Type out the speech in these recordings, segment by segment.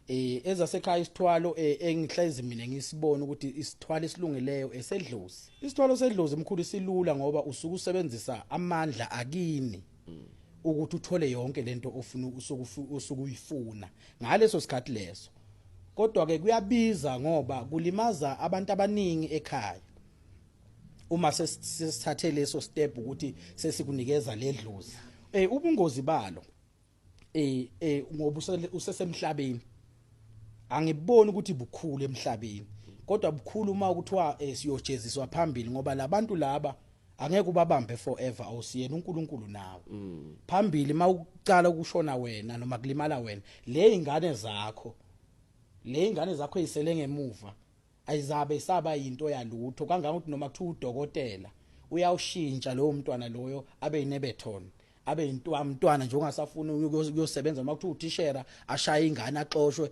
ezasekhaya isithwalo engihlezi mina ngisibona ukuthi isithwalo esilungeleyo esedlozi. Isithwalo sedlozi emkhulu silula ngoba usuku usebenzisa amandla akini ukuthi uthole yonke lento ofuna usukuyifuna ngaleso sikhathi leso. Kodwa ke kuyabiza ngoba kulimaza abantu abaningi ekhaya. Uma sesithathe leso step ukuthi sesikunikeza ledlozi. Ubungozi balo ngoba usesemhlabeni. Angiboni ukuthi bukhulu emhlabeni. Kodwa bukhulu uma ukuthiwa siyojeziswa phambili ngoba labantu laba angeke ubabambe forever awusiyena uNkulunkulu nawe. Phambili mawucala ukushona wena noma kulimala wena, le ingane zakho ezisele ngemuva ayizabe isaba into yalutho kangangokuthi noma kuthiwa udokotela uyawushintsha lowo mntwana loyo abe yinebethoni abe intwamntwana nje ongasafuna ukuyosebenza noma kuthiwa uthishera ashaya ingane axoshwe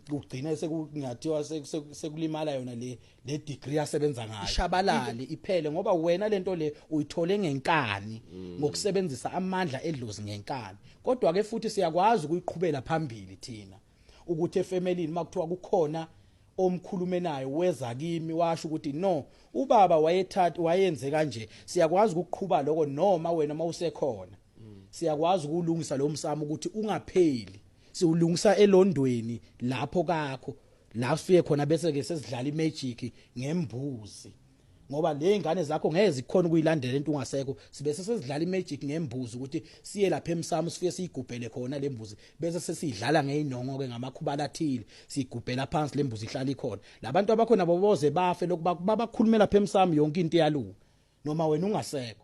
kugcina sekungathiwa sekulimala yona le degree yasebenza ngayo ishabalali iphele ngoba wena lento le uyithole ngenkani ngokusebenzisa amandla edlozi ngenkani. Kodwa ke futhi siyakwazi ukuyiqhubela phambili thina ukuthi efamily makuthiwa kukhona omkhulume naye weza kimi washo ukuthi no ubaba wayenze kanje, siyakwazi ukuqhubha lokho noma wena mawusekhona siyakwazi ukulungisa lo msamo ukuthi ungapheli, siulungisa elondweni lapho kakho la sifike khona bese ke sesidlala imagic ngembuzi ngoba le ingane zakho ngeke zikhona ukuyilandela into ungasekho, sibe sesidlala imagic ngembuzi ukuthi siye lapha emsamo sifike sigubhele khona lembuzi bese sesidlala ngeinongo ke ngamakhubala athile sigubhela phansi lembuzi ihlala ikhona. Labantu abakhona boboze bafe lokuba babakhulumela lapha emsamo yonke into yalunga noma wena ungasekho.